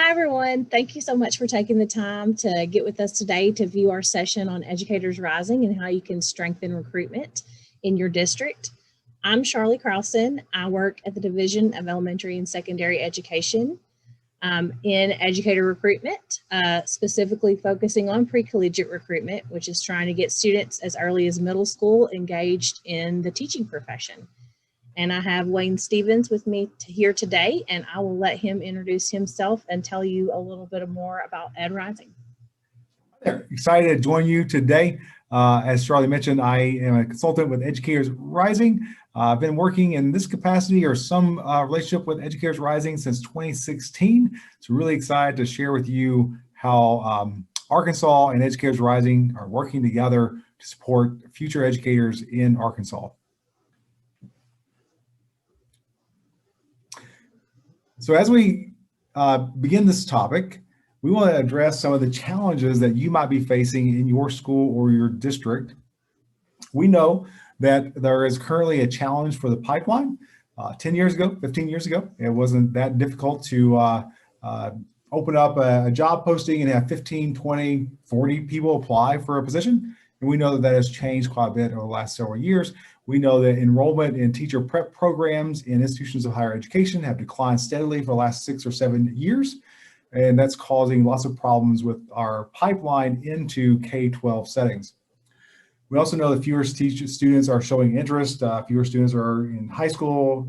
Hi, everyone. Thank you so much for taking the time to get with us today to view our session on Educators Rising and how you can strengthen recruitment in your district. I'm Charlie Carlson. I work at the Division of Elementary and Secondary Education in educator recruitment, specifically focusing on pre-collegiate recruitment, which is trying to get students as early as middle school engaged in the teaching profession. And I have Wayne Stevens with me here today, and I will let him introduce himself and tell you a little bit more about EdRising. Excited to join you today. As Charlie mentioned, I am a consultant with Educators Rising. I've been working in this capacity or some relationship with Educators Rising since 2016. So really excited to share with you how Arkansas and Educators Rising are working together to support future educators in Arkansas. So as we begin this topic, we want to address some of the challenges that you might be facing in your school or your district. We know that there is currently a challenge for the pipeline. 10 years ago, 15 years ago, it wasn't that difficult to open up a job posting and have 15, 20, 40 people apply for a position. And we know that that has changed quite a bit over the last several years. We know that enrollment in teacher prep programs in institutions of higher education have declined steadily for the last 6 or 7 years. And that's causing lots of problems with our pipeline into K-12 settings. We also know that fewer students are showing interest. Fewer students are in high school,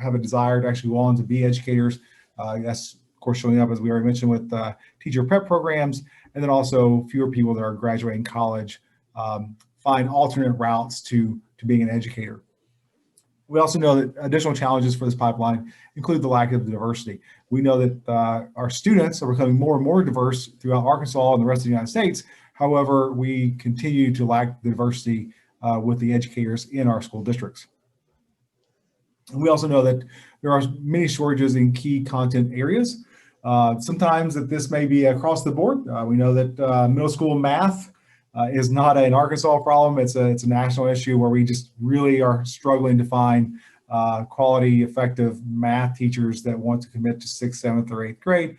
have a desire to actually go on to be educators. That's, of course, showing up, as we already mentioned, with teacher prep programs. And then also fewer people that are graduating college find alternate routes to being an educator. We also know that additional challenges for this pipeline include the lack of diversity. We know that our students are becoming more and more diverse throughout Arkansas and the rest of the United States. However, we continue to lack the diversity with the educators in our school districts. And we also know that there are many shortages in key content areas. Sometimes that this may be across the board. We know that middle school math is not an Arkansas problem. It's a national issue where we just really are struggling to find quality, effective math teachers that want to commit to 6th, 7th, or 8th grade.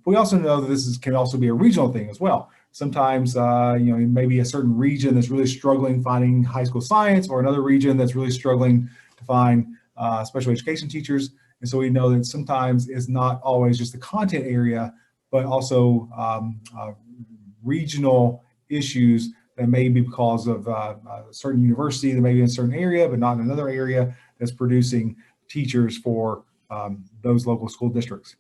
We also know that this can also be a regional thing as well. Sometimes, maybe a certain region that's really struggling finding high school science, or another region that's really struggling to find special education teachers. And so we know that sometimes it's not always just the content area, but also regional issues that may be because of a certain university that may be in a certain area, but not in another area that's producing teachers for those local school districts.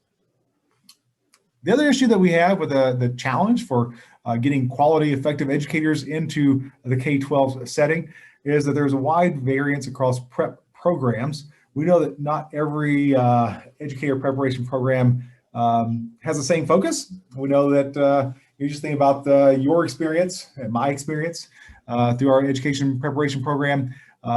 The other issue that we have with the challenge for getting quality, effective educators into the K-12 setting is that there's a wide variance across prep programs. We know that not every educator preparation program has the same focus. We know that you just think about your experience and my experience through our education preparation program.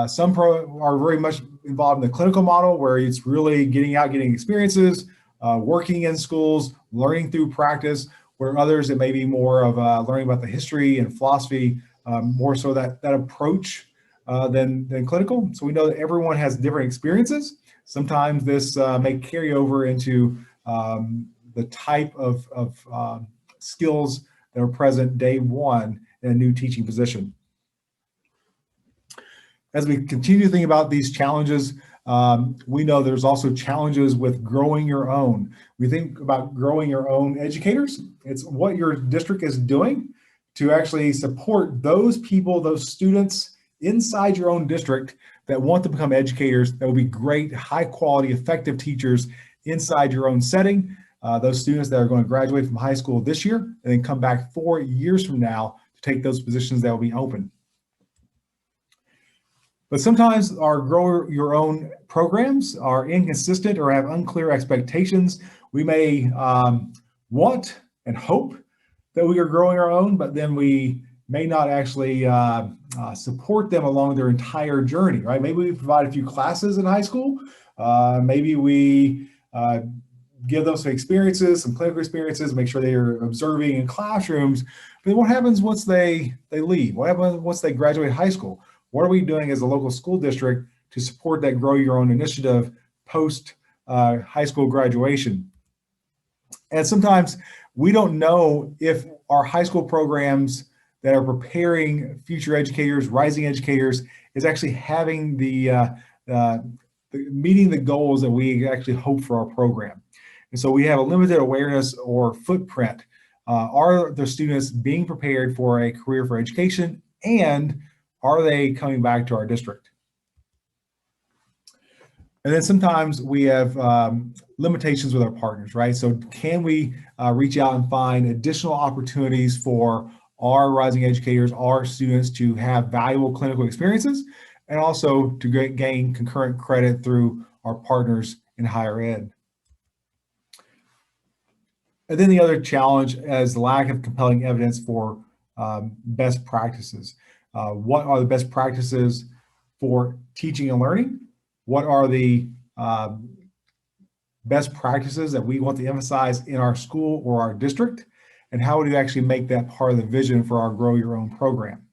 Some are very much involved in the clinical model, where it's really getting out, getting experiences, working in schools, learning through practice, where others, it may be more of learning about the history and philosophy, more so that approach than clinical. So we know that everyone has different experiences. Sometimes this may carry over into the type of skills that are present day one in a new teaching position. As we continue to think about these challenges, we know there's also challenges with growing your own. We think about growing your own educators. It's what your district is doing to actually support those people, those students inside your own district that want to become educators, that will be great, high quality, effective teachers inside your own setting. Those students that are going to graduate from high school this year and then come back 4 years from now to take those positions that will be open. But sometimes our grow your own programs are inconsistent or have unclear expectations. We may want and hope that we are growing our own, but then we may not actually support them along their entire journey, right? Maybe we provide a few classes in high school. Maybe we give them some experiences, some clinical experiences, make sure they are observing in classrooms. But what happens once they leave? What happens once they graduate high school? What are we doing as a local school district to support that grow your own initiative post high school graduation? And sometimes we don't know if our high school programs that are preparing future educators, rising educators, is actually having meeting the goals that we actually hope for our program. And so we have a limited awareness or footprint. Are the students being prepared for a career for education, and are they coming back to our district? And then sometimes we have limitations with our partners, right? So can we reach out and find additional opportunities for our rising educators, our students, to have valuable clinical experiences, and also to gain concurrent credit through our partners in higher ed? And then the other challenge is the lack of compelling evidence for best practices. What are the best practices for teaching and learning? What are the best practices that we want to emphasize in our school or our district? And how would you actually make that part of the vision for our Grow Your Own program?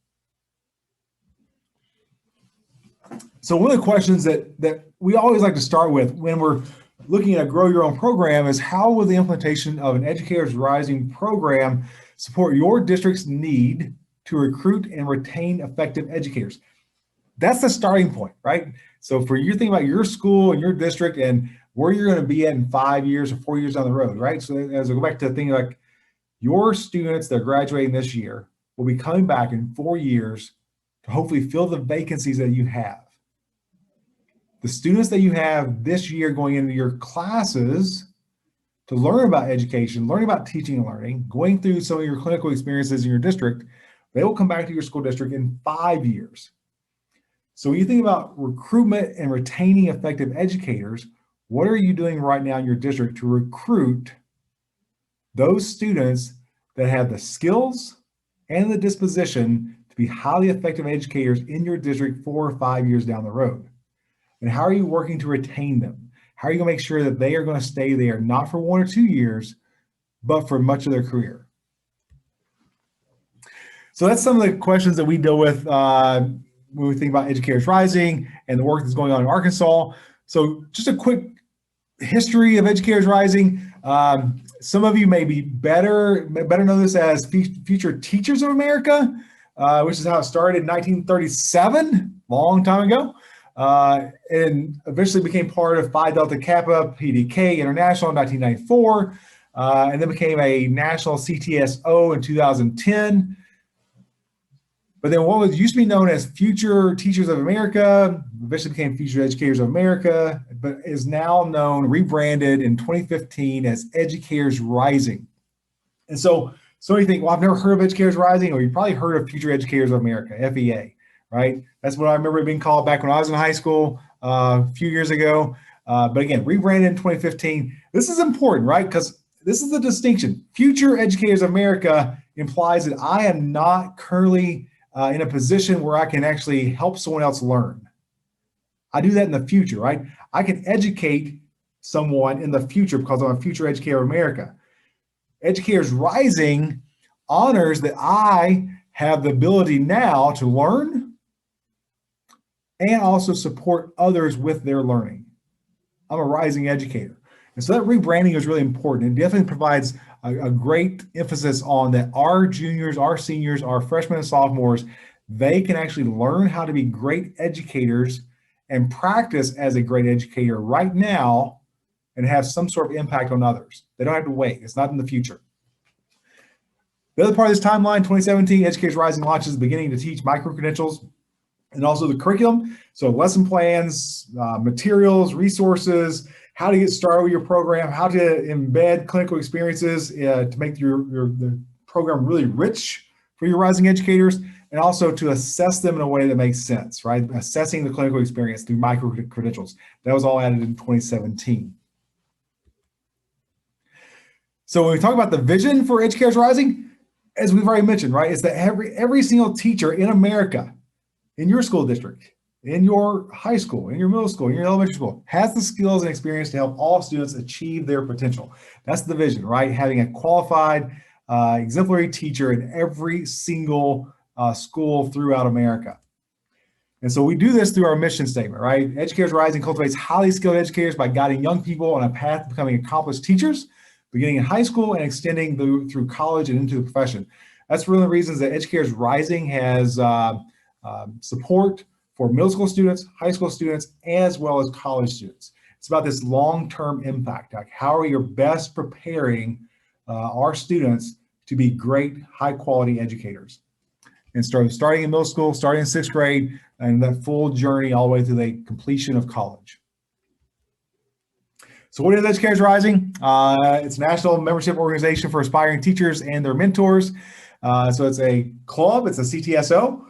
So one of the questions that we always like to start with when we're looking at a Grow Your Own program is, how will the implementation of an Educators Rising program support your district's need to recruit and retain effective educators? That's the starting point, right? So for you thinking about your school and your district and where you're going to be at in 5 years or 4 years down the road, right? So as I go back to thinking like your students that are graduating this year will be coming back in 4 years to hopefully fill the vacancies that you have. The students that you have this year going into your classes to learn about education, learning about teaching and learning, going through some of your clinical experiences in your district, they will come back to your school district in 5 years. So when you think about recruitment and retaining effective educators, what are you doing right now in your district to recruit those students that have the skills and the disposition to be highly effective educators in your district 4 or 5 years down the road? And how are you working to retain them? How are you going to make sure that they are going to stay there, not for 1 or 2 years, but for much of their career? So that's some of the questions that we deal with when we think about Educators Rising and the work that's going on in Arkansas. So just a quick history of Educators Rising. Some of you may be better know this as Future Teachers of America, which is how it started in 1937, long time ago. And eventually became part of Phi Delta Kappa PDK International in 1994, and then became a national CTSO in 2010. But then what used to be known as Future Teachers of America eventually became Future Educators of America, but is now known, rebranded in 2015 as Educators Rising. And so you think, well, I've never heard of Educators Rising, or you probably heard of Future Educators of America, FEA, right? That's what I remember it being called back when I was in high school a few years ago. But again, rebranded in 2015. This is important, right? Because this is the distinction. Future Educators of America implies that I am not currently in a position where I can actually help someone else learn. I do that in the future, right? I can educate someone in the future because I'm a Future Educator of America. Educators Rising honors that I have the ability now to learn and also support others with their learning. I'm a rising educator. And so that rebranding is really important. It definitely provides a great emphasis on that our juniors, our seniors, our freshmen and sophomores, they can actually learn how to be great educators and practice as a great educator right now and have some sort of impact on others. They don't have to wait. It's not in the future. The other part of this timeline, 2017, Educators Rising launches beginning to teach micro-credentials and also the curriculum. So lesson plans, materials, resources, how to get started with your program, how to embed clinical experiences to make the program really rich for your rising educators, and also to assess them in a way that makes sense, right? Assessing the clinical experience through micro-credentials. That was all added in 2017. So when we talk about the vision for Educators Rising, as we've already mentioned, right, it's that every single teacher in America, in your school district, in your high school, in your middle school, in your elementary school, has the skills and experience to help all students achieve their potential. That's the vision, right? Having a qualified, exemplary teacher in every single school throughout America. And so we do this through our mission statement, right? Educators Rising cultivates highly skilled educators by guiding young people on a path to becoming accomplished teachers, beginning in high school and extending through college and into the profession. That's one of the reasons that Educators Rising has support for middle school students, high school students, as well as college students. It's about this long-term impact. Like, how are you best preparing our students to be great, high-quality educators? And starting in middle school, starting in 6th grade, and that full journey all the way to the completion of college. So what is Educators Rising? It's a national membership organization for aspiring teachers and their mentors. So it's a club, it's a CTSO.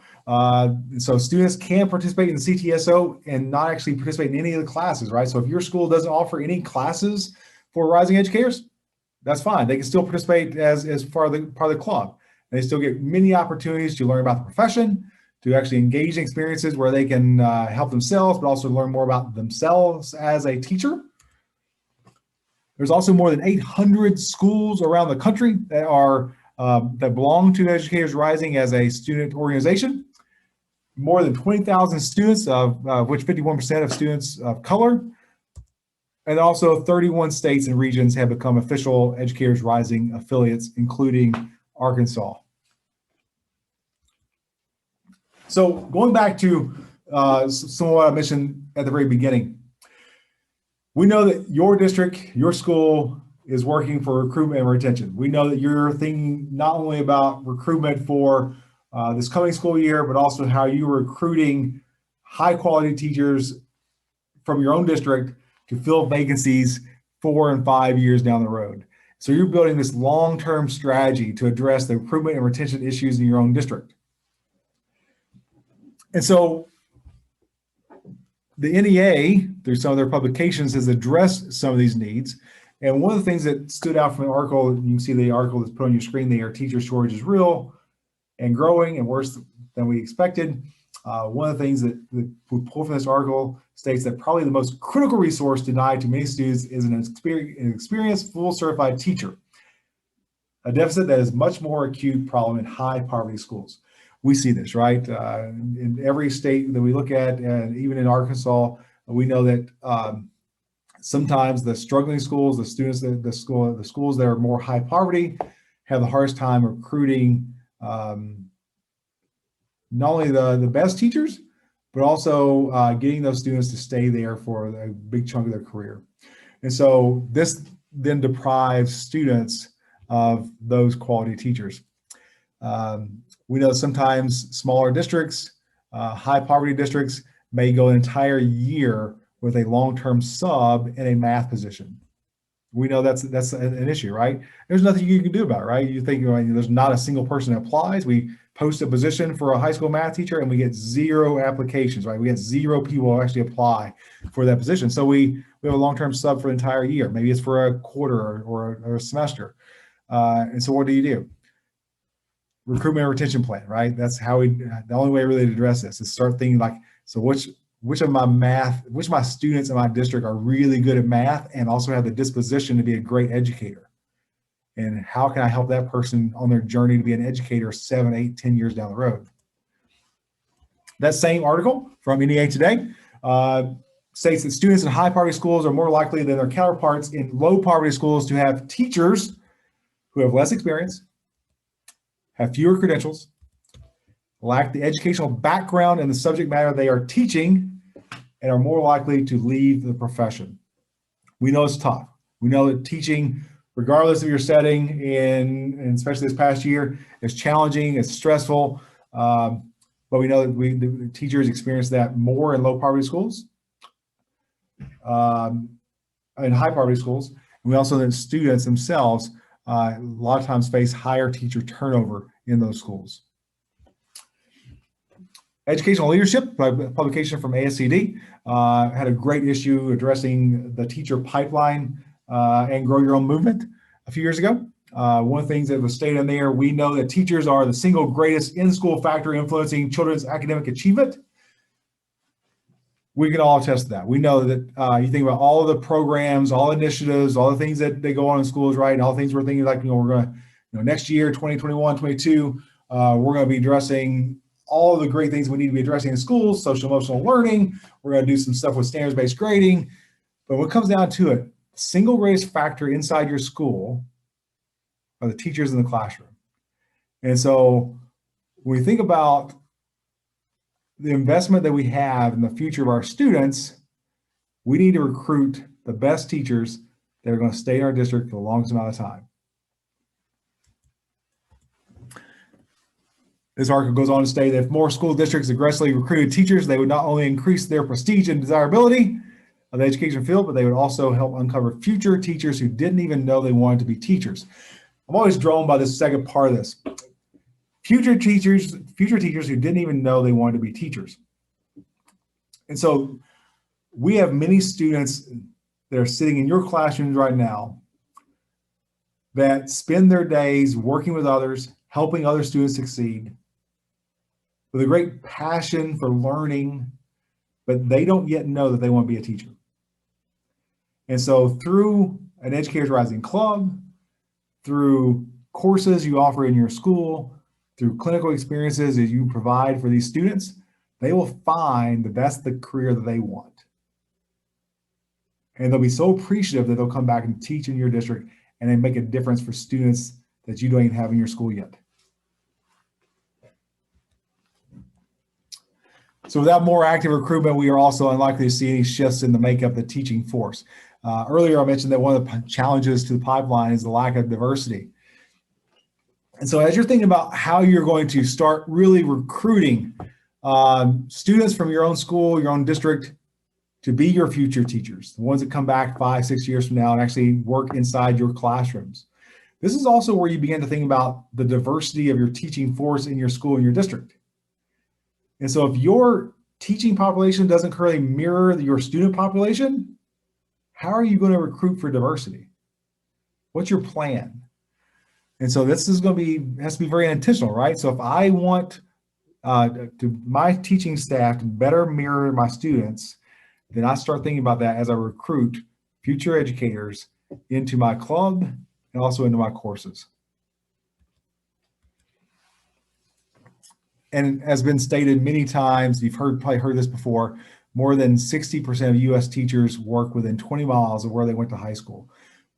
So students can participate in the CTSO and not actually participate in any of the classes, right? So if your school doesn't offer any classes for rising educators, that's fine. They can still participate as part of the club. They still get many opportunities to learn about the profession, to actually engage in experiences where they can help themselves, but also learn more about themselves as a teacher. There's also more than 800 schools around the country that are that belong to Educators Rising as a student organization. More than 20,000 students, of which 51% of students of color, and also 31 states and regions have become official Educators Rising affiliates, including Arkansas. So going back to some of what I mentioned at the very beginning, we know that your district, your school is working for recruitment and retention. We know that you're thinking not only about recruitment for this coming school year, but also how you're recruiting high quality teachers from your own district to fill vacancies 4 and 5 years down the road. So you're building this long-term strategy to address the recruitment and retention issues in your own district. And so the NEA, through some of their publications, has addressed some of these needs. And one of the things that stood out from the article, you can see the article that's put on your screen there, teacher shortage is real and growing and worse than we expected. One of the things that we pull from this article states that probably the most critical resource denied to many students is an experienced, full certified teacher, a deficit that is much more acute problem in high poverty schools. We see this, right? In every state that we look at, and even in Arkansas, we know that sometimes the struggling schools, the schools that are more high poverty, have the hardest time recruiting not only the best teachers, but also getting those students to stay there for a big chunk of their career. And so this then deprives students of those quality teachers. We know sometimes smaller districts, high poverty districts may go an entire year with a long-term sub in a math position. We know that's an issue, right? There's nothing you can do about it, right? You think there's not a single person that applies. We post a position for a high school math teacher and we get 0 applications, right? We get 0 people who actually apply for that position. So we have a long-term sub for an entire year. Maybe it's for a quarter or a semester. And so what do? Recruitment and retention plan, right? That's how the only way really to address this is start thinking like, so which of my students in my district are really good at math and also have the disposition to be a great educator? And how can I help that person on their journey to be an educator 7, 8, 10 years down the road? That same article from NEA Today states that students in high poverty schools are more likely than their counterparts in low poverty schools to have teachers who have less experience, have fewer credentials, lack the educational background and the subject matter they are teaching, and are more likely to leave the profession. We know it's tough. We know that teaching, regardless of your setting, and especially this past year, is challenging, it's stressful, but we know that the teachers experience that more in low poverty schools, in high poverty schools. And we also know that students themselves a lot of times face higher teacher turnover in those schools. Educational Leadership, publication from ASCD, had a great issue addressing the teacher pipeline and grow your own movement a few years ago. One of the things that was stated in there, we know that teachers are the single greatest in-school factor influencing children's academic achievement. We can all attest to that. We know that you think about all of the programs, all initiatives, all the things that they go on in schools, right? And all the things we're thinking like, we're going to, next year, 2021, 22, we're going to be addressing all of the great things we need to be addressing in schools, social emotional learning. We're going to do some stuff with standards-based grading. But when it comes down to it, single greatest factor inside your school are the teachers in the classroom. And so when we think about the investment that we have in the future of our students, we need to recruit the best teachers that are going to stay in our district for the longest amount of time. This article goes on to state that if more school districts aggressively recruited teachers, they would not only increase their prestige and desirability of the education field, but they would also help uncover future teachers who didn't even know they wanted to be teachers. I'm always drawn by this second part of this. Future teachers who didn't even know they wanted to be teachers. And so we have many students that are sitting in your classrooms right now that spend their days working with others, helping other students succeed, with a great passion for learning, but they don't yet know that they want to be a teacher. And so through an Educators Rising Club, through courses you offer in your school, through clinical experiences that you provide for these students, they will find that that's the career that they want. And they'll be so appreciative that they'll come back and teach in your district and then make a difference for students that you don't even have in your school yet. So without more active recruitment, we are also unlikely to see any shifts in the makeup of the teaching force. Earlier, I mentioned that one of the challenges to the pipeline is the lack of diversity. And so as you're thinking about how you're going to start really recruiting students from your own school, your own district, to be your future teachers, the ones that come back 5, 6 years from now and actually work inside your classrooms. This is also where you begin to think about the diversity of your teaching force in your school and your district. And so if your teaching population doesn't currently mirror your student population, how are you going to recruit for diversity? What's your plan? And so this is going to be, has to be very intentional, right? So if I want my teaching staff to better mirror my students, then I start thinking about that as I recruit future educators into my club and also into my courses. And as been stated many times, you've probably heard this before, more than 60% of US teachers work within 20 miles of where they went to high school.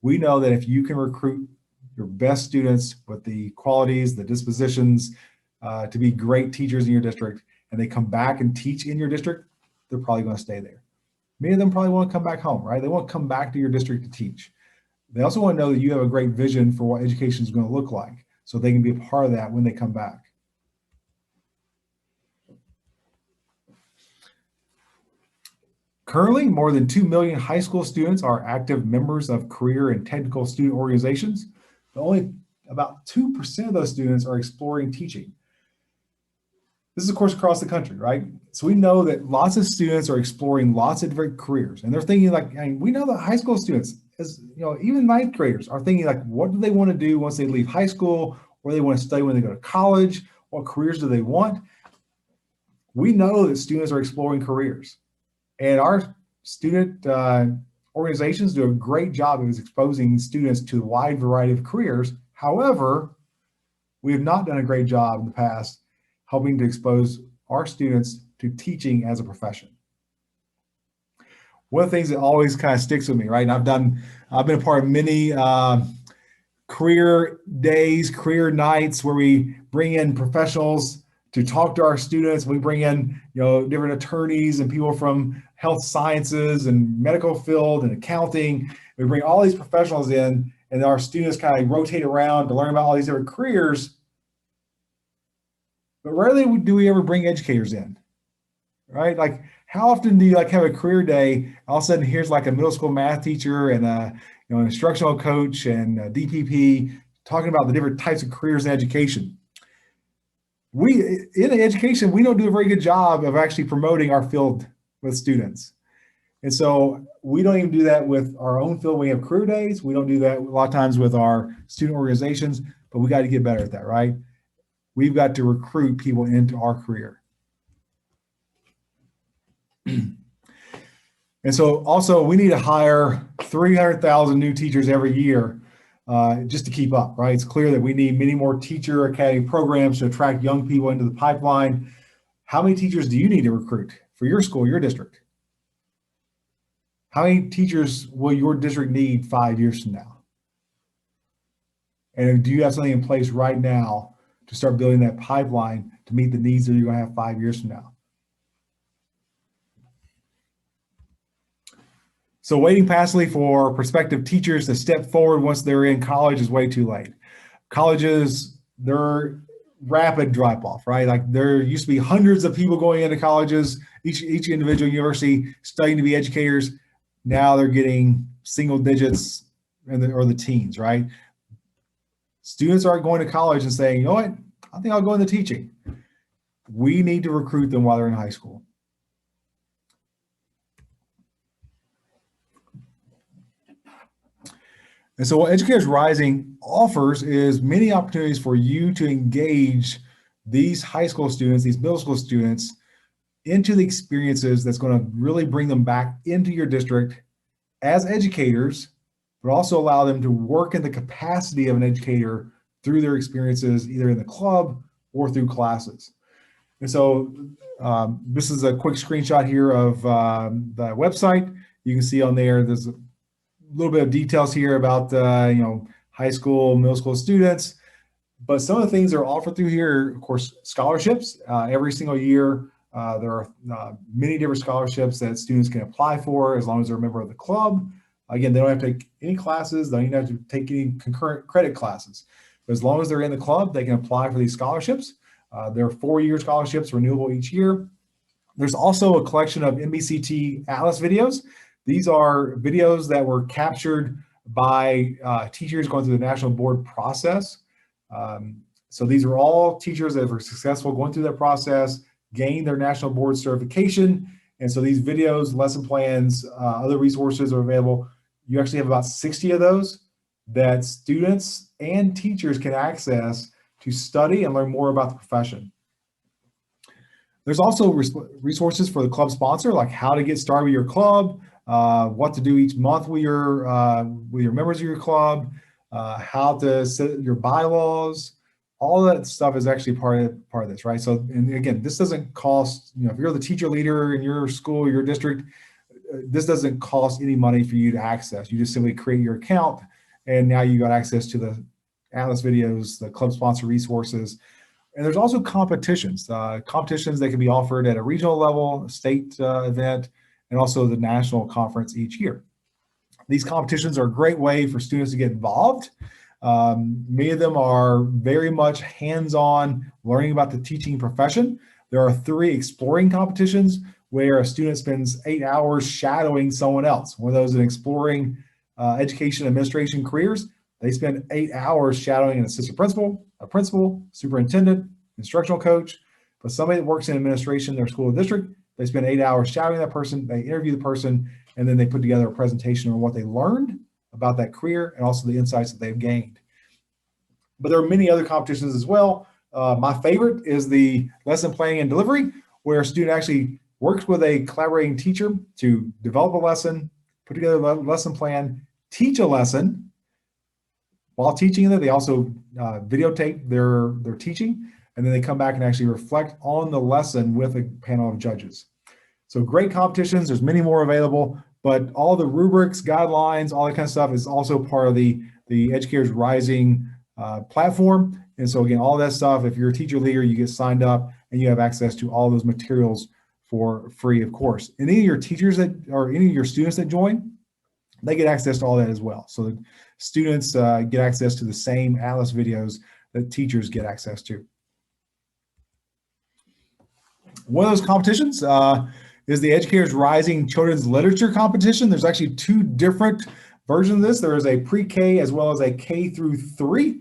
We know that if you can recruit your best students with the qualities, the dispositions to be great teachers in your district, and they come back and teach in your district, they're probably going to stay there. Many of them probably want to come back home, right? They want to come back to your district to teach. They also want to know that you have a great vision for what education is going to look like, so they can be a part of that when they come back. Currently, more than 2 million high school students are active members of career and technical student organizations, but only about 2% of those students are exploring teaching. This is, of course, across the country, right? So we know that lots of students are exploring lots of different careers, and they're thinking like, I mean, we know that high school students, as you know, even ninth graders are thinking like, what do they want to do once they leave high school, or they want to study when they go to college? What careers do they want? We know that students are exploring careers. And our student organizations do a great job of exposing students to a wide variety of careers. However, we have not done a great job in the past helping to expose our students to teaching as a profession. One of the things that always kind of sticks with me, right? And I've been a part of many career days, career nights where we bring in professionals to talk to our students. We bring in, you know, different attorneys and people from health sciences and medical field and accounting. We bring all these professionals in, and our students kind of rotate around to learn about all these different careers. But rarely do we ever bring educators in, right? Like, how often do you like have a career day? All of a sudden, here's like a middle school math teacher and a, you know, an instructional coach and a DPP talking about the different types of careers in education. In education, we don't do a very good job of actually promoting our field with students. And so we don't even do that with our own field. We have career days. We don't do that a lot of times with our student organizations, but we got to get better at that, right? We've got to recruit people into our career. And so also we need to hire 300,000 new teachers every year just to keep up, right? It's clear that we need many more teacher academy programs to attract young people into the pipeline. How many teachers do you need to recruit for your school, your district? How many teachers will your district need 5 years from now? And do you have something in place right now to start building that pipeline to meet the needs that you're going to have 5 years from now? So waiting passively for prospective teachers to step forward once they're in college is way too late. Colleges, they're rapid drop off, right? Like there used to be hundreds of people going into colleges, each individual university studying to be educators. Now they're getting single digits or the teens, right? Students are going to college and saying, you know what, I think I'll go into teaching. We need to recruit them while they're in high school. And so what Educators Rising offers is many opportunities for you to engage these high school students, these middle school students, into the experiences that's going to really bring them back into your district as educators, but also allow them to work in the capacity of an educator through their experiences, either in the club or through classes. And so this is a quick screenshot here of the website. You can see on there, there's a little bit of details here about high school, middle school students, but some of the things that are offered through here, of course, scholarships. Every single year, there are many different scholarships that students can apply for as long as they're a member of the club. Again, they don't have to take any classes, they don't even have to take any concurrent credit classes. But as long as they're in the club, they can apply for these scholarships. There are 4-year scholarships renewable each year. There's also a collection of NBCT Atlas videos. These are videos that were captured by teachers going through the national board process. So these are all teachers that were successful going through that process, gained their national board certification. And so these videos, lesson plans, other resources are available. You actually have about 60 of those that students and teachers can access to study and learn more about the profession. There's also resources for the club sponsor, like how to get started with your club, what to do each month with your members of your club, how to set your bylaws. All that stuff is actually part of this, right? So, and again, this doesn't cost, if you're the teacher leader in your school, your district, this doesn't cost any money for you to access. You just simply create your account, and now you got access to the Atlas videos, the club sponsor resources. And there's also competitions, competitions that can be offered at a regional level, a state event, and also the national conference each year. These competitions are a great way for students to get involved. Many of them are very much hands-on learning about the teaching profession. There are 3 exploring competitions where a student spends 8 hours shadowing someone else. One of those in exploring education administration careers, they spend 8 hours shadowing an assistant principal, a principal, superintendent, instructional coach. But somebody that works in administration, their school or district, they spend 8 hours shadowing that person, they interview the person, and then they put together a presentation on what they learned about that career and also the insights that they've gained. But there are many other competitions as well. My favorite is the lesson planning and delivery, where a student actually works with a collaborating teacher to develop a lesson, put together a lesson plan, teach a lesson. While teaching it, they also videotape their teaching, and then they come back and actually reflect on the lesson with a panel of judges. So great competitions, there's many more available, but all the rubrics, guidelines, all that kind of stuff is also part of the Educators Rising platform. And so again, all that stuff, if you're a teacher leader, you get signed up and you have access to all those materials for free, of course. And any of your teachers that, or any of your students that join, they get access to all that as well. So that students get access to the same Atlas videos that teachers get access to. One of those competitions is the Educators Rising Children's Literature Competition. There's actually 2 different versions of this. There is a pre-K as well as a K through 3.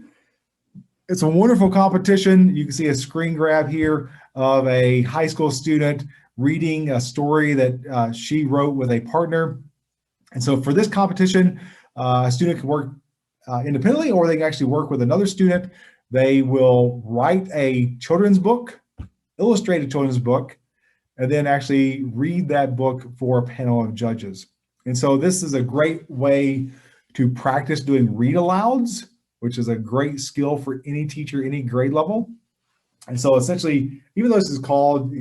It's a wonderful competition. You can see a screen grab here of a high school student reading a story that she wrote with a partner. And so for this competition, a student can work independently, or they can actually work with another student. They will write a children's book, illustrated children's book, and then actually read that book for a panel of judges. And so this is a great way to practice doing read alouds, which is a great skill for any teacher, any grade level. And so essentially, even though this is called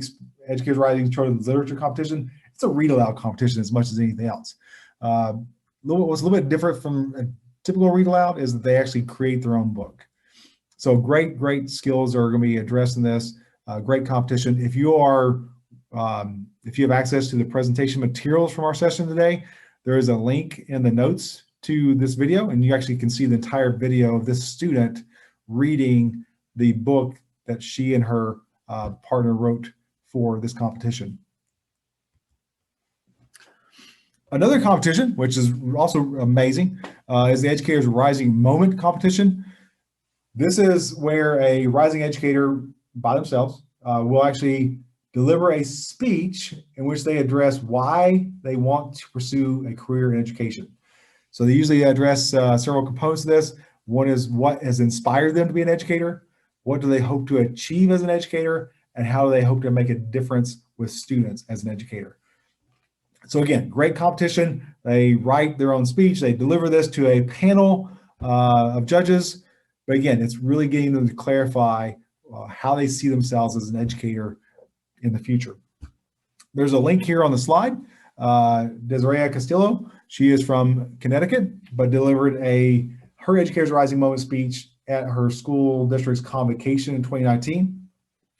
Educators Rising Children's Literature Competition, it's a read aloud competition as much as anything else. What's a little bit different from a typical read aloud is that they actually create their own book. So great skills are going to be addressed in this. Great competition. If you have access to the presentation materials from our session today, there is a link in the notes to this video, and you actually can see the entire video of this student reading the book that she and her partner wrote for this competition. Another competition, which is also amazing, is the Educators Rising Moment competition. This is where a rising educator by themselves will actually deliver a speech in which they address why they want to pursue a career in education. So they usually address several components of this. One is what has inspired them to be an educator, what do they hope to achieve as an educator, and how do they hope to make a difference with students as an educator. So again, great competition. They write their own speech. They deliver this to a panel of judges. But again, it's really getting them to clarify how they see themselves as an educator in the future. There's a link here on the slide. Desiree Castillo, she is from Connecticut, but delivered her Educators Rising Moment speech at her school district's convocation in 2019.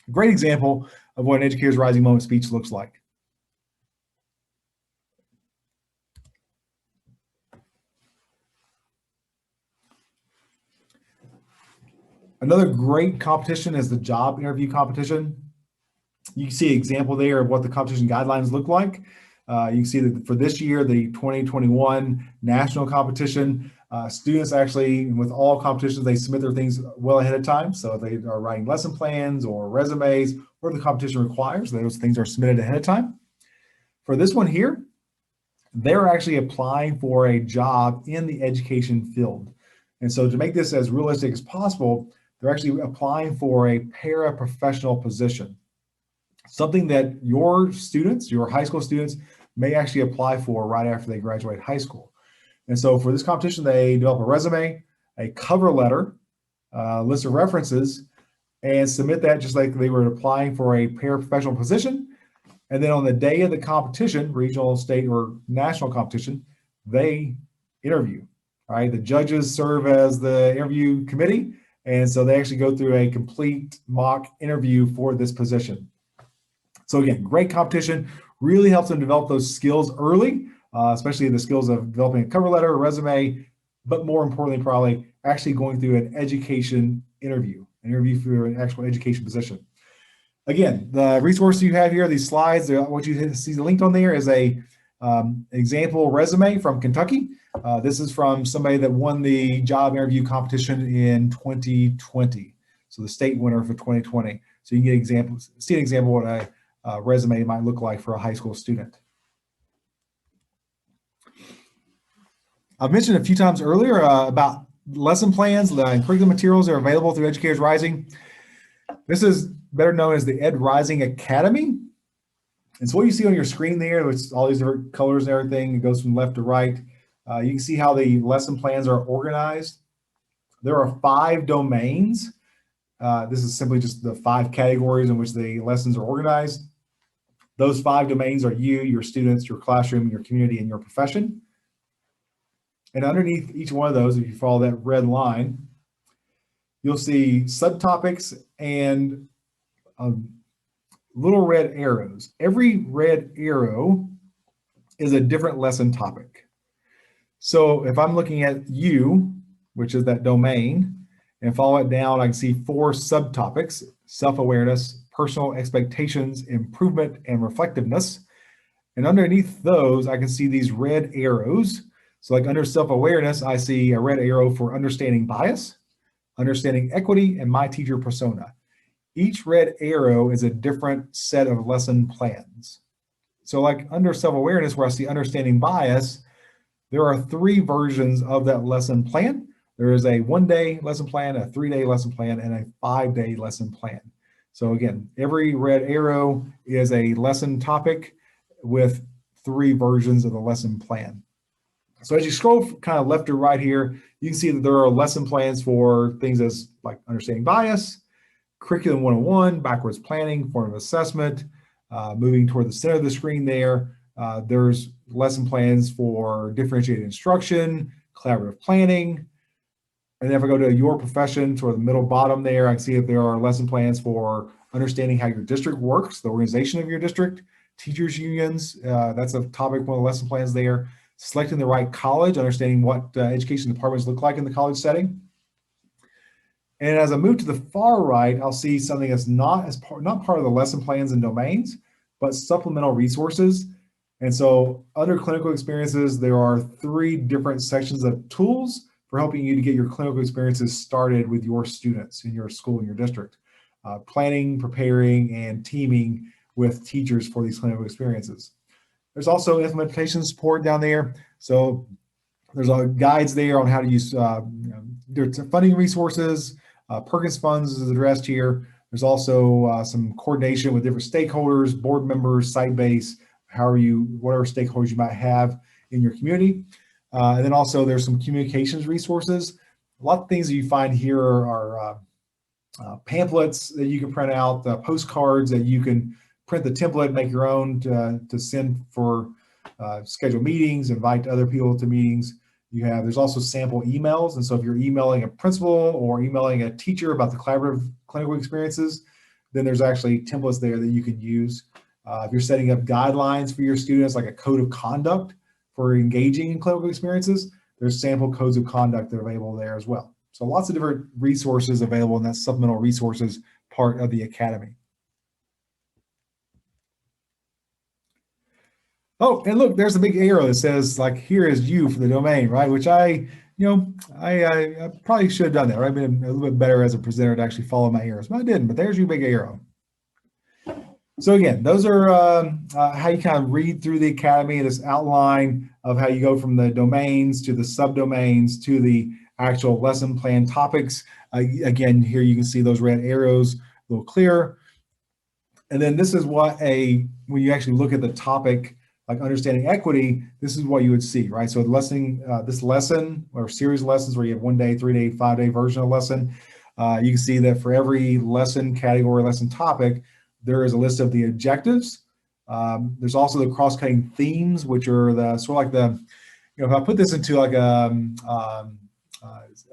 A great example of what an Educators Rising Moment speech looks like. Another great competition is the job interview competition. You can see an example there of what the competition guidelines look like. You can see that for this year, the 2021 national competition, students actually, with all competitions, they submit their things well ahead of time. So if they are writing lesson plans or resumes, or the competition requires, those things are submitted ahead of time. For this one here, they're actually applying for a job in the education field. And so to make this as realistic as possible, they're actually applying for a paraprofessional position, something that your students, your high school students, may actually apply for right after they graduate high school. And so for this competition, they develop a resume, a cover letter, a list of references, and submit that just like they were applying for a paraprofessional position. And then on the day of the competition, regional, state, or national competition, they interview. All right, the judges serve as the interview committee, and so they actually go through a complete mock interview for this position. So again, great competition, really helps them develop those skills early, especially the skills of developing a cover letter, a resume, but more importantly, probably actually going through an education interview, an interview for an actual education position. Again, the resources you have here, these slides, what you see linked on there is a example resume from Kentucky. This is from somebody that won the job interview competition in 2020. So the state winner for 2020. So you can get examples, see an example of what a resume might look like for a high school student. I've mentioned a few times earlier about lesson plans and curriculum materials that are available through Educators Rising. This is better known as the EdRising Academy. And so what you see on your screen there, with all these different colors and everything, it goes from left to right. You can see how the lesson plans are organized. There are 5 domains. This is simply just the 5 categories in which the lessons are organized. Those 5 domains are you, your students, your classroom, your community, and your profession. And underneath each one of those, if you follow that red line, you'll see subtopics and little red arrows. Every red arrow is a different lesson topic. So if I'm looking at you, which is that domain, and follow it down, I can see 4 subtopics: self-awareness, personal expectations, improvement, and reflectiveness. And underneath those, I can see these red arrows. So like under self-awareness, I see a red arrow for understanding bias, understanding equity, and my teacher persona. Each red arrow is a different set of lesson plans. So like under self-awareness, where I see understanding bias, there are 3 versions of that lesson plan. There is a 1-day lesson plan, a 3-day lesson plan, and a 5-day lesson plan. So again, every red arrow is a lesson topic with 3 versions of the lesson plan. So as you scroll kind of left to right here, you can see that there are lesson plans for things as like understanding bias, curriculum 101, backwards planning, formative assessment, moving toward the center of the screen there, There's lesson plans for differentiated instruction, collaborative planning. And then if I go to your profession, toward the middle bottom there, I can see if there are lesson plans for understanding how your district works, the organization of your district, teachers unions. That's a topic, one of the lesson plans there. Selecting the right college, understanding what education departments look like in the college setting. And as I move to the far right, I'll see something that's not part of the lesson plans and domains, but supplemental resources. And so under clinical experiences, there are 3 different sections of tools for helping you to get your clinical experiences started with your students in your school, in your district. Planning, preparing, and teaming with teachers for these clinical experiences. There's also implementation support down there. So there's guides there on how to use there's funding resources. Perkins Funds is addressed here. There's also some coordination with different stakeholders, board members, site base, whatever stakeholders you might have in your community. And then also there's some communications resources. A lot of things that you find here are pamphlets that you can print out, postcards that you can print the template, make your own to send for schedule meetings, invite other people to meetings. There's also sample emails. And so if you're emailing a principal or emailing a teacher about the collaborative clinical experiences, then there's actually templates there that you can use. If you're setting up guidelines for your students, like a code of conduct for engaging in clinical experiences, there's sample codes of conduct that are available there as well. So lots of different resources available in that supplemental resources part of the Academy. Oh, and look, there's a big arrow that says, like, here is you for the domain, right? Which I probably should have done that, right? I've been a little bit better as a presenter to actually follow my arrows, but I didn't. But there's your big arrow. So again, those are how you kind of read through the Academy, this outline of how you go from the domains to the subdomains to the actual lesson plan topics. Again, here you can see those red arrows a little clearer. And then this is what when you actually look at the topic, like understanding equity, this is what you would see, right? So this lesson or series of lessons where you have 1 day, 3 day, 5 day version of lesson, you can see that for every lesson category, lesson topic, there is a list of the objectives. There's also the cross-cutting themes, which are the sort of like if I put this into like a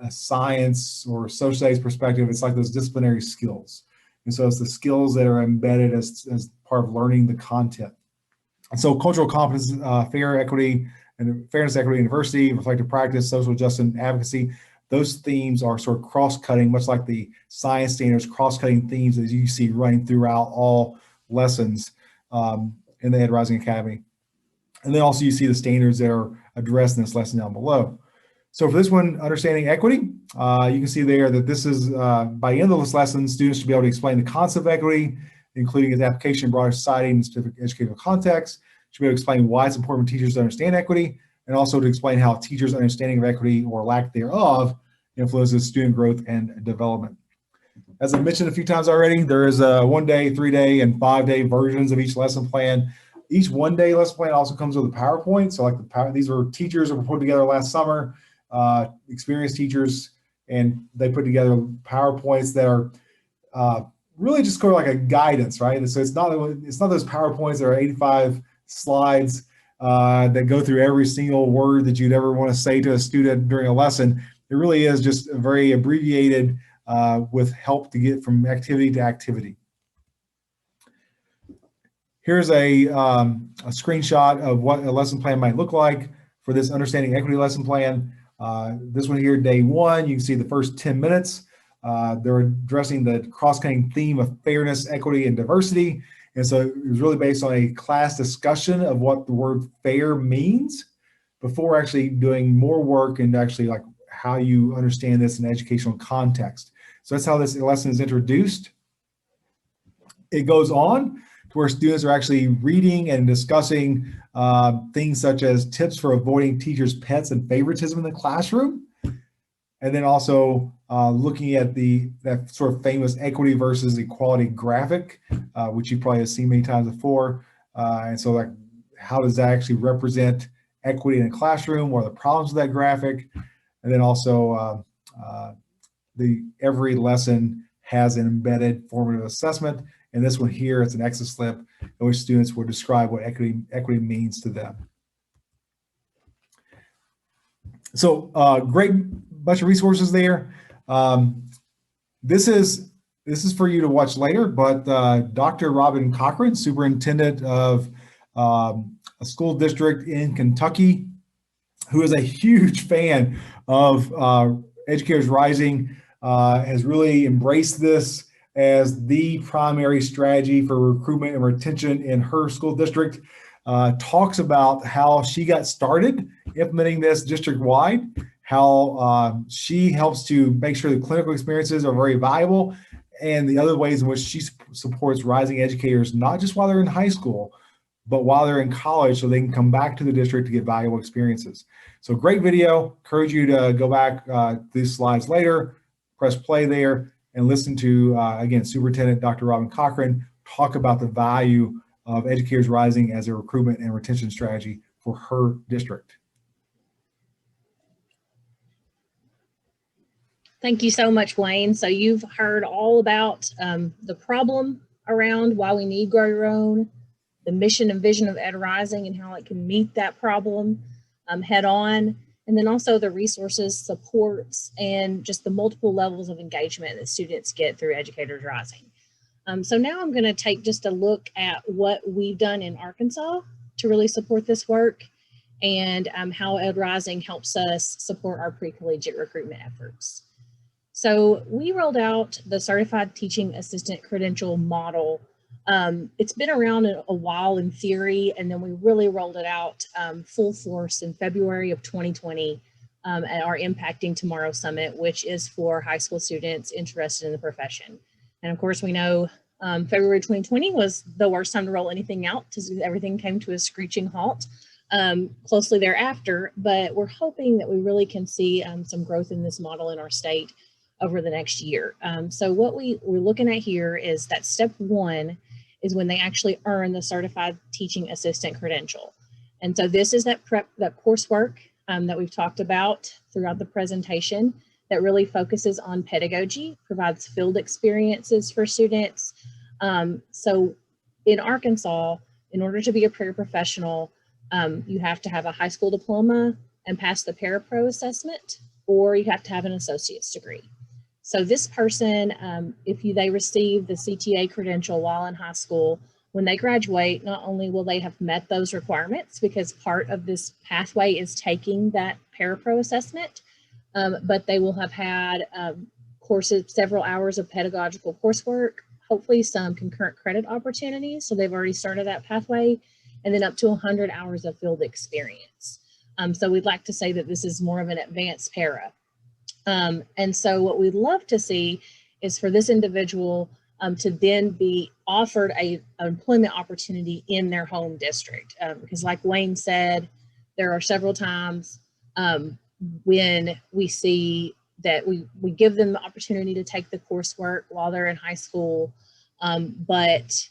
science or social studies perspective, it's like those disciplinary skills. And so it's the skills that are embedded as part of learning the content. And so cultural competence, fairness, equity, and diversity, reflective practice, social justice, and advocacy, those themes are sort of cross-cutting, much like the science standards, cross-cutting themes that you see running throughout all lessons in the EdRising Academy. And then also you see the standards that are addressed in this lesson down below. So for this one, understanding equity, you can see there that this is, by the end of this lesson, students should be able to explain the concept of equity, including its application in broader society and specific educational context, should be able to explain why it's important for teachers to understand equity, and also to explain how teachers' understanding of equity or lack thereof influences student growth and development. As I mentioned a few times already, there is a 1 day, 3 day, and 5 day versions of each lesson plan. Each 1 day lesson plan also comes with a PowerPoint. So like these were teachers that were put together last summer, experienced teachers, and they put together PowerPoints that are really just sort of like a guidance, right? And so it's not those PowerPoints that are 85 slides that go through every single word that you'd ever want to say to a student during a lesson. It really is just very abbreviated with help to get from activity to activity. Here's a screenshot of what a lesson plan might look like for this understanding equity lesson plan. This one here, day 1, you can see the first 10 minutes. They're addressing the cross-cutting theme of fairness, equity, and diversity. And so it was really based on a class discussion of what the word fair means before actually doing more work and actually like how you understand this in educational context. So that's how this lesson is introduced. It goes on to where students are actually reading and discussing things such as tips for avoiding teachers' pets and favoritism in the classroom. And then also looking at that sort of famous equity versus equality graphic, which you probably have seen many times before. And so like, how does that actually represent equity in a classroom? What are the problems with that graphic? And then also every lesson has an embedded formative assessment. And this one here, it's an exit slip in which students will describe what equity means to them. So great bunch of resources there. This is for you to watch later, but Dr. Robin Cochran, superintendent of a school district in Kentucky, who is a huge fan of Educators Rising, has really embraced this as the primary strategy for recruitment and retention in her school district. Talks about how she got started implementing this district-wide, how she helps to make sure the clinical experiences are very valuable, and the other ways in which she supports rising educators, not just while they're in high school, but while they're in college, so they can come back to the district to get valuable experiences. So great video. Encourage you to go back these slides later, press play there, and listen to, again, Superintendent Dr. Robin Cochran talk about the value of Educators Rising as a recruitment and retention strategy for her district. Thank you so much, Wayne. So you've heard all about the problem around why we need Grow Your Own, the mission and vision of EdRising and how it can meet that problem head on, and then also the resources, supports, and just the multiple levels of engagement that students get through Educators Rising. So now I'm going to take just a look at what we've done in Arkansas to really support this work, and how EdRising helps us support our pre-collegiate recruitment efforts. So we rolled out the Certified Teaching Assistant Credential model. It's been around a while in theory, and then we really rolled it out full force in February of 2020 at our Impacting Tomorrow Summit, which is for high school students interested in the profession. And of course, we know February 2020 was the worst time to roll anything out because everything came to a screeching halt closely thereafter, but we're hoping that we really can see some growth in this model in our state over the next year. So what we're looking at here is that step one is when they actually earn the Certified Teaching Assistant credential. And so this is that coursework that we've talked about throughout the presentation that really focuses on pedagogy, provides field experiences for students. So in Arkansas, in order to be a paraprofessional, you have to have a high school diploma and pass the parapro assessment, or you have to have an associate's degree. So this person, if they receive the CTA credential while in high school, when they graduate, not only will they have met those requirements, because part of this pathway is taking that parapro assessment, but they will have had courses, several hours of pedagogical coursework, hopefully some concurrent credit opportunities. So they've already started that pathway, and then up to 100 hours of field experience. So we'd like to say that this is more of an advanced para. And so what we'd love to see is for this individual to then be offered an employment opportunity in their home district. Because like Wayne said, there are several times when we see that we give them the opportunity to take the coursework while they're in high school, but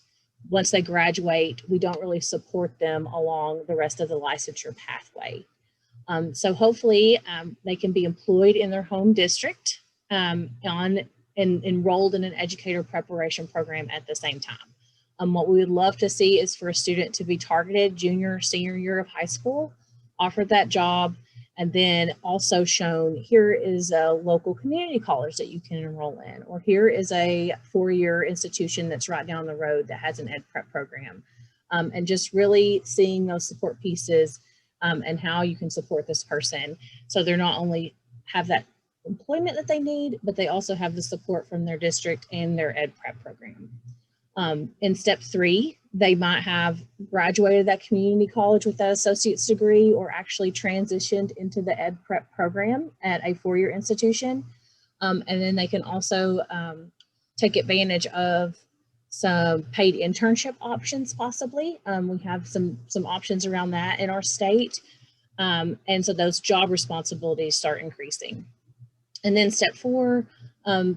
once they graduate, we don't really support them along the rest of the licensure pathway. So hopefully they can be employed in their home district and enrolled in an educator preparation program at the same time. What we would love to see is for a student to be targeted junior or senior year of high school, offered that job, and then also shown here is a local community college that you can enroll in, or here is a four-year institution that's right down the road that has an ed prep program. And just really seeing those support pieces and how you can support this person. So they're not only have that employment that they need, but they also have the support from their district and their ed prep program. In step three, they might have graduated that community college with that associate's degree, or actually transitioned into the ed prep program at a four-year institution. And then they can also take advantage of some paid internship options possibly. We have some options around that in our state. And so those job responsibilities start increasing. And then step four,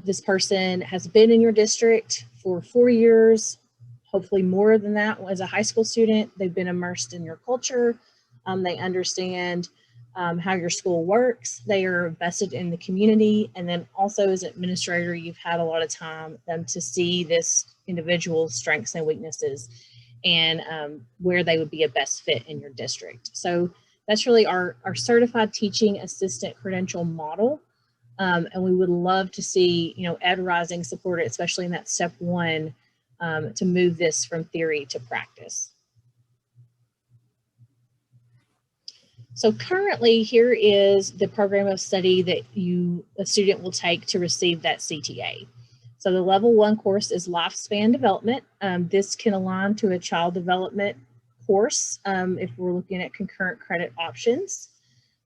this person has been in your district for 4 years, hopefully more than that as a high school student. They've been immersed in your culture. They understand how your school works. They are vested in the community. And then also as an administrator, you've had a lot of time to see this individual's strengths and weaknesses and where they would be a best fit in your district. So that's really our certified teaching assistant credential model. And we would love to see, EdRising support it, especially in that step 1, to move this from theory to practice. So currently, here is the program of study that a student will take to receive that CTA. So the level 1 course is lifespan development. This can align to a child development course if we're looking at concurrent credit options.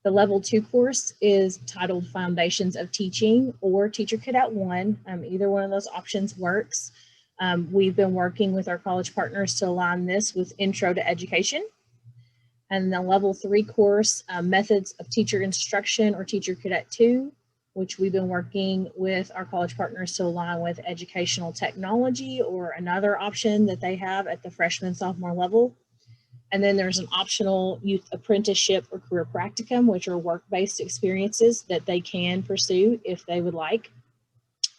The level 2 course is titled Foundations of Teaching or Teacher Cadet 1. Either one of those options works. We've been working with our college partners to align this with Intro to Education. And the level 3 course, Methods of Teacher Instruction or Teacher Cadet 2, which we've been working with our college partners to align with Educational Technology or another option that they have at the freshman, sophomore level. And then there's an optional youth apprenticeship or career practicum, which are work-based experiences that they can pursue if they would like.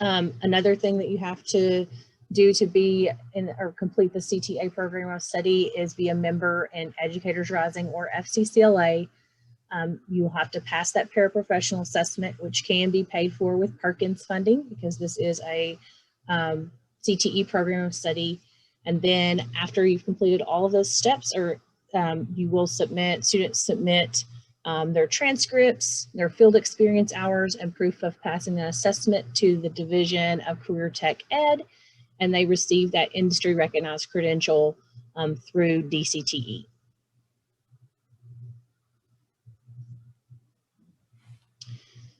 Another thing that you have to do to be in or complete the CTA program of study is be a member in Educators Rising or FCCLA. You will have to pass that paraprofessional assessment, which can be paid for with Perkins funding because this is a CTE program of study. And then after you've completed all of those steps, you will students submit their transcripts, their field experience hours, and proof of passing an assessment to the Division of Career Tech Ed, and they receive that industry recognized credential through DCTE.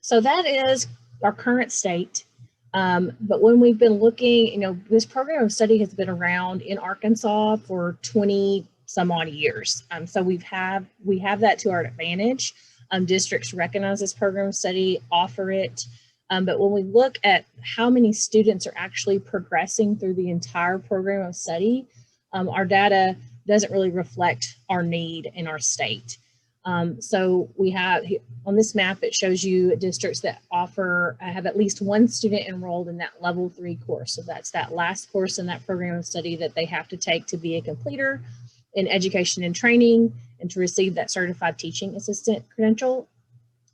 So that is our current state. But when we've been looking, this program of study has been around in Arkansas for 20 some odd years. So we have that to our advantage. Districts recognize this program of study, offer it. But when we look at how many students are actually progressing through the entire program of study, our data doesn't really reflect our need in our state. So we have on this map, it shows you districts that have at least one student enrolled in that level 3 course. So that's that last course in that program of study that they have to take to be a completer in education and training and to receive that certified teaching assistant credential.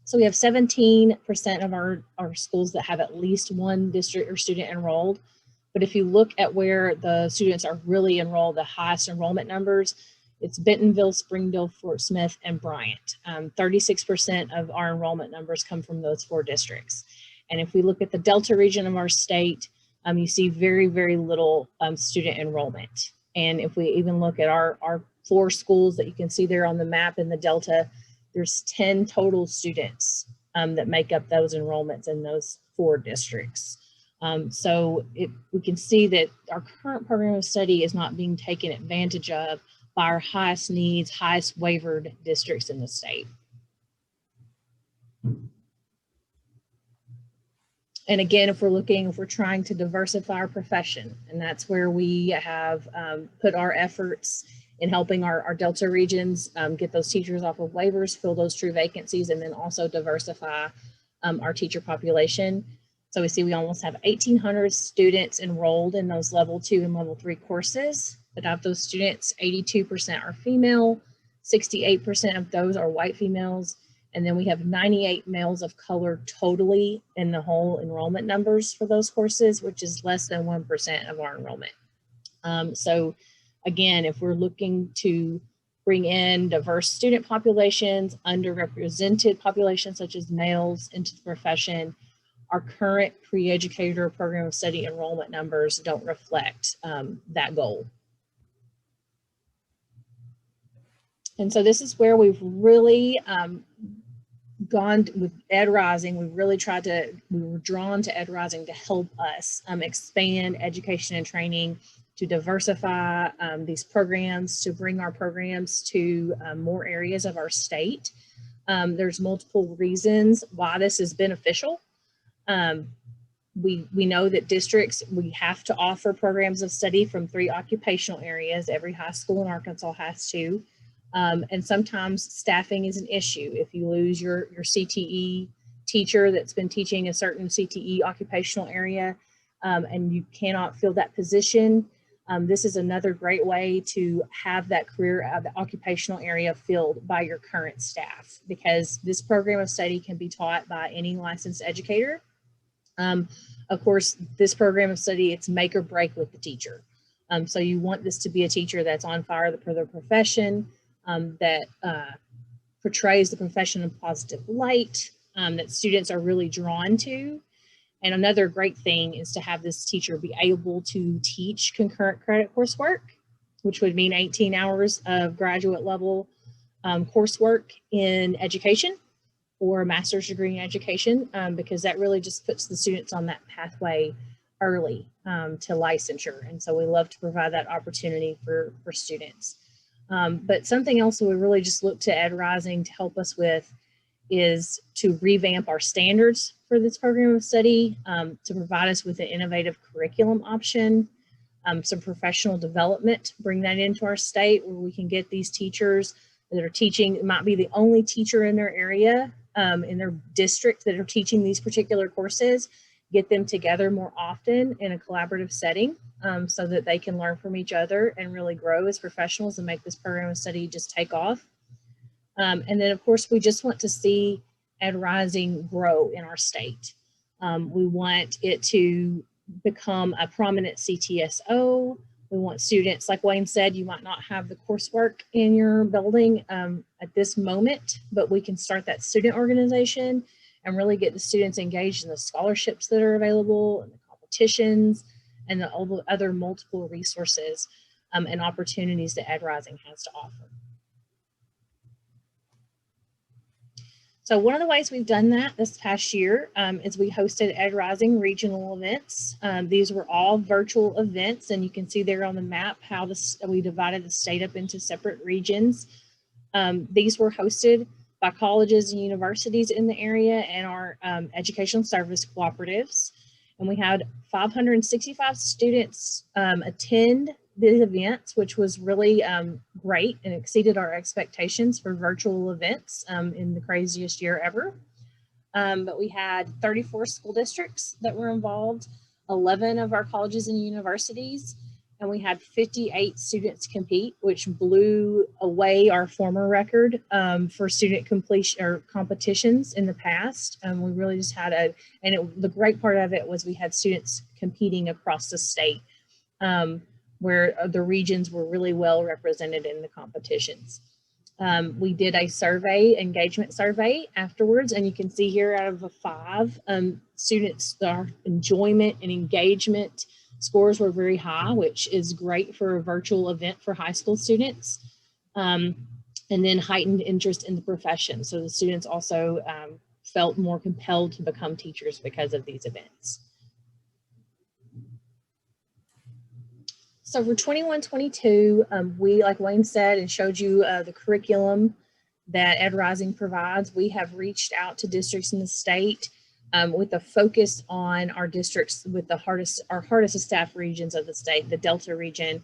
So we have 17% of our schools that have at least one district or student enrolled. But if you look at where the students are really enrolled, the highest enrollment numbers, it's Bentonville, Springdale, Fort Smith, and Bryant. 36% of our enrollment numbers come from those 4 districts. And if we look at the Delta region of our state, you see very, very little student enrollment. And if we even look at our 4 schools that you can see there on the map in the Delta, there's 10 total students that make up those enrollments in those 4 districts. So we can see that our current program of study is not being taken advantage of by our highest needs, highest waivered districts in the state. And again, if we're trying to diversify our profession, and that's where we have put our efforts in helping our Delta regions get those teachers off of waivers, fill those true vacancies, and then also diversify our teacher population. So we see we almost have 1,800 students enrolled in those level 2 and level 3 courses. But of those students, 82% are female, 68% of those are white females, and then we have 98 males of color totally in the whole enrollment numbers for those courses, which is less than 1% of our enrollment. So again, if we're looking to bring in diverse student populations, underrepresented populations such as males into the profession, our current pre-educator program of study enrollment numbers don't reflect that goal. And so this is where we've really gone with EdRising. We were drawn to EdRising to help us expand education and training, to diversify these programs, to bring our programs to more areas of our state. There's multiple reasons why this is beneficial. We know that districts, we have to offer programs of study from 3 occupational areas. Every high school in Arkansas has to. And sometimes staffing is an issue. If you lose your CTE teacher that's been teaching a certain CTE occupational area, and you cannot fill that position, this is another great way to have that career, the occupational area filled by your current staff, because this program of study can be taught by any licensed educator. Of course, this program of study, it's make or break with the teacher. So you want this to be a teacher that's on fire for their profession, that portrays the profession in positive light, that students are really drawn to. And another great thing is to have this teacher be able to teach concurrent credit coursework, which would mean 18 hours of graduate level coursework in education or a master's degree in education, because that really just puts the students on that pathway early to licensure. And so we love to provide that opportunity for students. But something else that we really just look to EdRising to help us with is to revamp our standards for this program of study, to provide us with an innovative curriculum option, some professional development, bring that into our state where we can get these teachers that are teaching, it might be the only teacher in their area, in their district that are teaching these particular courses, get them together more often in a collaborative setting, so that they can learn from each other and really grow as professionals and make this program of study just take off. And then of course, we just want to see EdRising grow in our state. We want it to become a prominent CTSO. We want students, like Wayne said, you might not have the coursework in your building at this moment, but we can start that student organization and really get the students engaged in the scholarships that are available and the competitions and all the other multiple resources and opportunities that EdRising has to offer. So one of the ways we've done that this past year is we hosted EdRising regional events. These were all virtual events, and you can see there on the map how we divided the state up into separate regions. These were hosted by colleges and universities in the area and our educational service cooperatives. And we had 565 students attend the events, which was really great and exceeded our expectations for virtual events in the craziest year ever. But we had 34 school districts that were involved, 11 of our colleges and universities, and we had 58 students compete, which blew away our former record for student completion or competitions in the past. We really just had the great part of it was we had students competing across the state, where the regions were really well represented in the competitions. We did a engagement survey afterwards, and you can see here out of the 5 students, their enjoyment and engagement scores were very high, which is great for a virtual event for high school students. And then heightened interest in the profession. So the students also felt more compelled to become teachers because of these events. So for 21-22, we, like Wayne said and showed you the curriculum that EdRising provides, we have reached out to districts in the state with a focus on our districts with our hardest to staff regions of the state, the Delta region,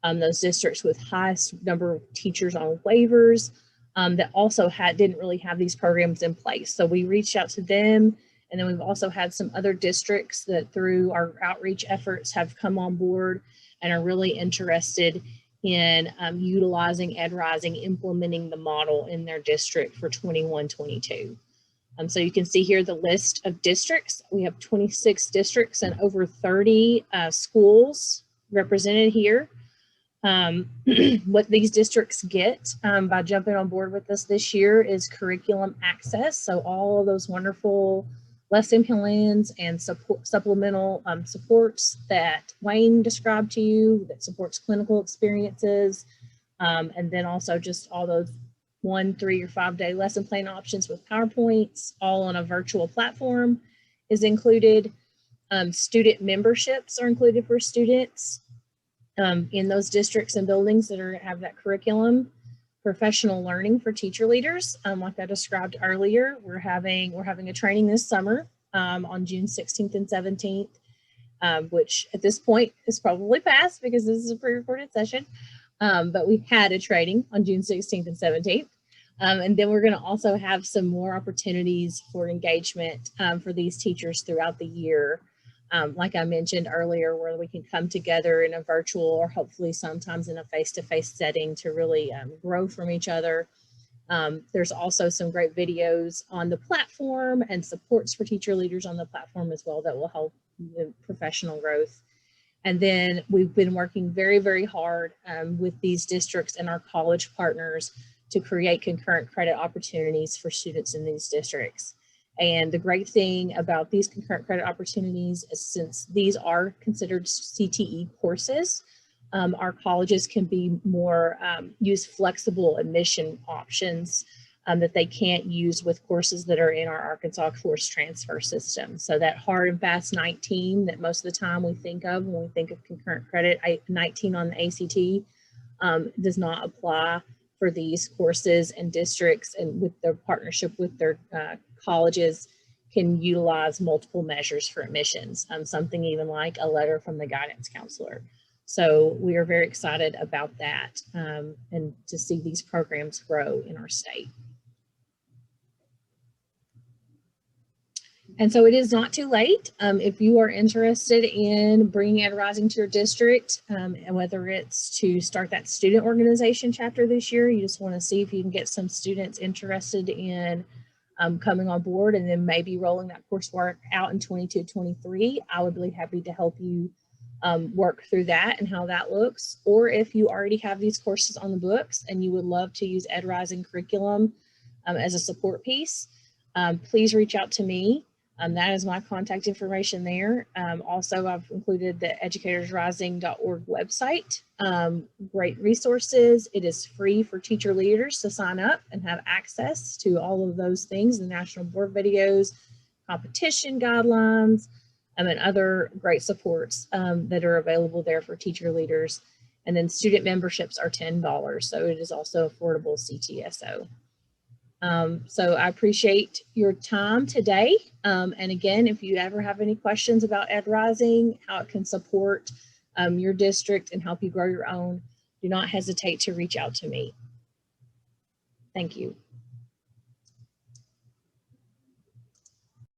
those districts with highest number of teachers on waivers that also didn't really have these programs in place. So we reached out to them, and then we've also had some other districts that through our outreach efforts have come on board and are really interested in utilizing EdRising, implementing the model in their district for 21-22. So you can see here the list of districts. We have 26 districts and over 30 schools represented here. What these districts get by jumping on board with us this year is curriculum access. So all of those wonderful lesson plans and supplemental supports that Wayne described to you that supports clinical experiences. And then also just all those 1, 3, or 5 day lesson plan options with PowerPoints, all on a virtual platform is included. Student memberships are included for students in those districts and buildings that have that curriculum. Professional learning for teacher leaders, like I described earlier. We're having a training this summer on June 16th and 17th, which at this point is probably past because this is a pre-recorded session. but we had a training on June 16th and 17th. And then we're going to also have some more opportunities for engagement for these teachers throughout the year. Like I mentioned earlier, where we can come together in a virtual or hopefully sometimes in a face-to-face setting to really grow from each other. There's also some great videos on the platform and supports for teacher leaders on the platform as well that will help with professional growth. And then we've been working very, very hard with these districts and our college partners to create concurrent credit opportunities for students in these districts. And the great thing about these concurrent credit opportunities is since these are considered CTE courses, our colleges can be more, use flexible admission options that they can't use with courses that are in our Arkansas course transfer system. So that hard and fast 19 that most of the time we think of when we think of concurrent credit, 19 on the ACT, does not apply for these courses, and districts and with their partnership with their colleges can utilize multiple measures for admissions, something even like a letter from the guidance counselor. So we are very excited about that and to see these programs grow in our state. And so it is not too late. If you are interested in bringing EdRising to your district, and whether it's to start that student organization chapter this year, you just want to see if you can get some students interested in coming on board and then maybe rolling that coursework out in 22-23, I would be happy to help you work through that and how that looks. Or if you already have these courses on the books and you would love to use EdRising curriculum as a support piece, please reach out to me. That is my contact information there. Also, I've included the educatorsrising.org website. Great resources. It is free for teacher leaders to sign up and have access to all of those things, the national board videos, competition guidelines, and other great supports that are available there for teacher leaders. And then student memberships are $10, so it is also affordable CTSO. So I appreciate your time today. And again, if you ever have any questions about EdRising, how it can support your district and help you grow your own, do not hesitate to reach out to me. Thank you.